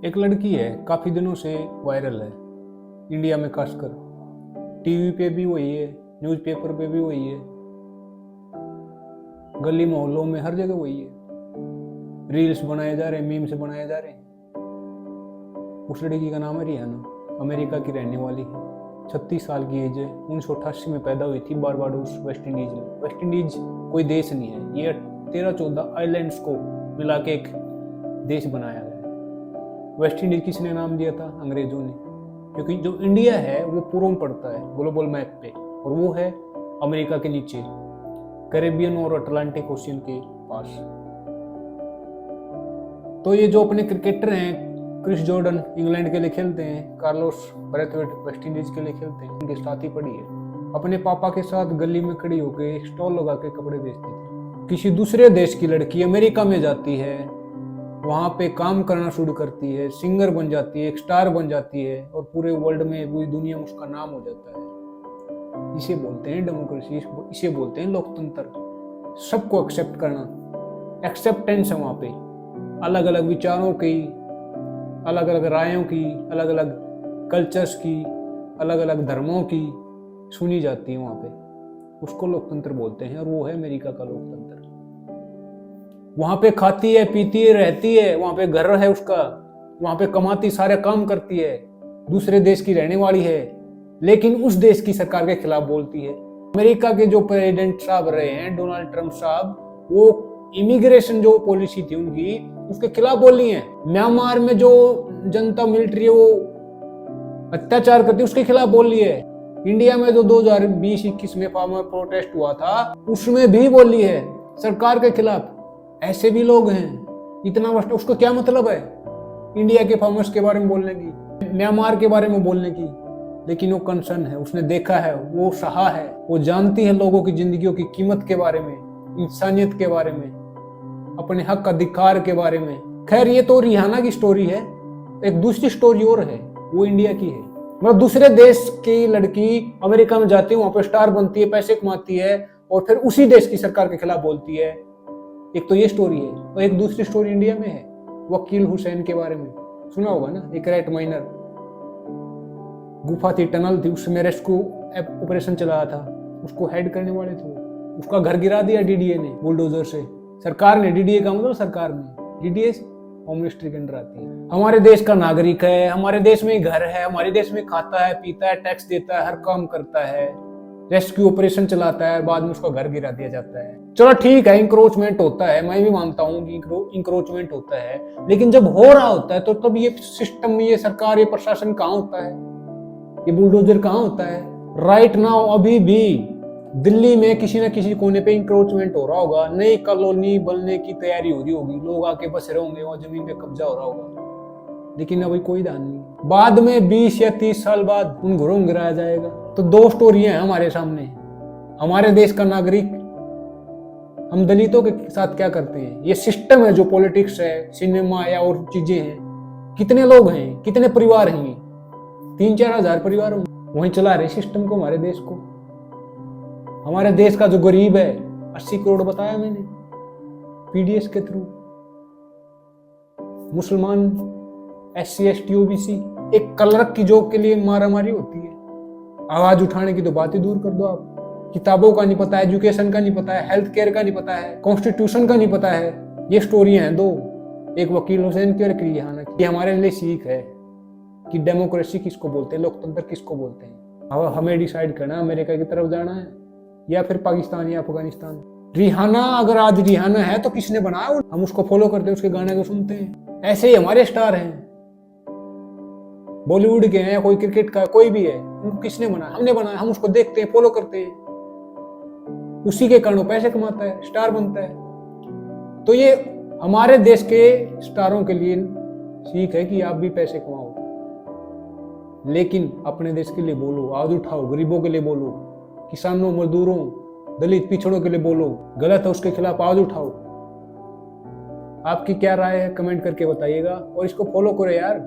एक लड़की है, काफी दिनों से वायरल है इंडिया में, खासकर टीवी पे भी वही है, न्यूज़पेपर पे भी वही है, गली मोहल्लों में हर जगह वही है। रील्स बनाए जा रहे हैं, मीम्स बनाए जा रहे हैं। उस लड़की का नाम है रिहाना, अमेरिका की रहने वाली है, 36 साल की एज है। 1988 में पैदा हुई थी बारबाडोस, वेस्ट इंडीज में। वेस्ट इंडीज कोई देश नहीं है, ये 13-14 आइलैंड्स को मिला के एक देश बनाया गया है। वेस्ट इंडीज किसने नाम दिया था? अंग्रेजों ने, क्योंकि जो इंडिया है वो पूर्व में पड़ता है ग्लोबल मैप पे, और वो है अमेरिका के नीचे, कैरेबियन और अटलांटिक ओशियन के पास। तो ये जो अपने क्रिकेटर हैं, क्रिस जॉर्डन इंग्लैंड के लिए खेलते हैं, कार्लोस ब्रैथवेट वेस्ट इंडीज के लिए खेलते हैं, उनके साथ ही पड़ी है। अपने पापा के साथ गली में खड़ी होकर स्टॉल लगा के कपड़े बेचती थी। किसी दूसरे देश की लड़की अमेरिका में जाती है, वहां पे काम करना शुरू करती है, सिंगर बन जाती है, एक स्टार बन जाती है, और पूरे वर्ल्ड में, पूरी दुनिया में उसका नाम हो जाता है। इसे बोलते हैं डेमोक्रेसी, इसे बोलते हैं लोकतंत्र। सबको एक्सेप्ट करना, एक्सेप्टेंस है वहां पे। अलग अलग विचारों की, अलग अलग रायों की, अलग अलग कल्चर्स की, अलग अलग धर्मों की सुनी जाती है वहां पे। उसको लोकतंत्र बोलते हैं, और वो है अमेरिका का लोकतंत्र। वहां पे खाती है, पीती है, रहती है, वहां पे घर है उसका, वहां पे कमाती, सारे काम करती है, दूसरे देश की रहने वाली है, लेकिन उस देश की सरकार के खिलाफ बोलती है। अमेरिका के जो प्रेसिडेंट साहब रहे हैं, डोनाल्ड ट्रंप साहब, वो इमिग्रेशन जो पॉलिसी थी उनकी, उसके खिलाफ बोली है। म्यांमार में जो जनता मिलिट्री है वो अत्याचार करती है, उसके खिलाफ बोली है। इंडिया में जो 2020-21 में फार्मर प्रोटेस्ट हुआ था, उसमें भी बोली है सरकार के खिलाफ। ऐसे भी लोग हैं, इतना वस्ट। उसको क्या मतलब है इंडिया के फार्मर्स के बारे में बोलने की, म्यांमार के बारे में बोलने की? लेकिन वो कंसर्न है, उसने देखा है, वो सहा है, वो जानती है लोगों की जिंदगियों की कीमत के बारे में, इंसानियत के बारे में, अपने हक अधिकार के बारे में। खैर, ये तो रिहाना की स्टोरी है। एक दूसरी स्टोरी और है, वो इंडिया की है। मतलब दूसरे देश की लड़की अमेरिका में जाती है, वहां पर स्टार बनती है, पैसे कमाती है, और फिर उसी देश की सरकार के खिलाफ बोलती है। एक तो ये स्टोरी है, और एक दूसरी स्टोरी इंडिया में है, वकील हुसैन के बारे में सुना होगा ना। एक रेट माइनर, गुफा थी, टनल थी, उसमें रेस्क्यू ऑपरेशन चला रहा था, उसको हेड करने वाले थे। उसका घर गिरा दिया डीडीए ने, बुलडोजर से। सरकार ने, डीडीए का मतलब सरकार ने, डीडीए होम मिनिस्ट्री के अंडर आती है। हमारे देश का नागरिक है, हमारे देश में घर है, हमारे देश में खाता है, पीता है, टैक्स देता है, हर काम करता है, रेस्क्यू ऑपरेशन चलाता है, बाद में उसका घर गिरा दिया जाता है। चलो ठीक है, इंक्रोचमेंट होता है, मैं भी मानता हूँ कि इंक्रोचमेंट होता है, लेकिन जब हो रहा होता है तो तब ये सिस्टम, ये सरकार, ये प्रशासन कहाँ होता है? ये बुलडोजर कहाँ होता है? राइट नाउ अभी भी दिल्ली में किसी न किसी कोने पे इंक्रोचमेंट हो रहा होगा, नई कॉलोनी बनने की तैयारी हो रही होगी, लोग आके बस रहे होंगे, वहां जमीन पे कब्जा हो रहा होगा, लेकिन अभी कोई ध्यान नहीं। बाद में 20 या 30 साल बाद उन घरों में गिराया जाएगा। तो दो स्टोरियां हैं हमारे सामने। हमारे देश का नागरिक, हम दलितों के साथ क्या करते हैं? ये सिस्टम है, जो पॉलिटिक्स है, सिनेमा या और चीजें हैं। कितने लोग हैं, कितने परिवार हैं? 3-4 हजार परिवार वहीं चला रहे सिस्टम को, हमारे देश को। हमारे देश का जो गरीब है, 80 करोड़ बताया मैंने पीडीएस के थ्रू, मुसलमान, SC ST OBC, एक कलरक की जॉब के लिए मारामारी होती है। आवाज उठाने की तो बात ही दूर कर दो आप। किताबों का नहीं पता है, एजुकेशन का नहीं पता है, हेल्थ केयर का नहीं पता है, कॉन्स्टिट्यूशन का नहीं पता है। ये स्टोरियां हैं दो, एक वकील हुसैन की और एक रिहाना की। ये हमारे लिए सीख है कि डेमोक्रेसी किसको बोलते हैं, लोकतंत्र किसको बोलते हैं। अब हमें डिसाइड करना अमेरिका की तरफ जाना है या फिर पाकिस्तान या अफगानिस्तान। रिहाना, अगर आज रिहाना है तो किसने बनाया? हम उसको फॉलो करते हैं, उसके गाने को सुनते हैं। ऐसे ही हमारे स्टार हैं, बॉलीवुड के हैं, कोई क्रिकेट का, कोई भी है, उनको किसने बनाया? हमने बनाया। हम उसको देखते हैं, फॉलो करते हैं, उसी के कारण वो पैसे कमाता है, स्टार बनता है। तो ये हमारे देश के स्टारों के लिए सीख है कि आप भी पैसे कमाओ, लेकिन अपने देश के लिए बोलो, आवाज उठाओ, गरीबों के लिए बोलो, किसानों, मजदूरों, दलित पिछड़ों के लिए बोलो। गलत है उसके खिलाफ आवाज उठाओ। आपकी क्या राय है कमेंट करके बताइएगा, और इसको फॉलो करो यार।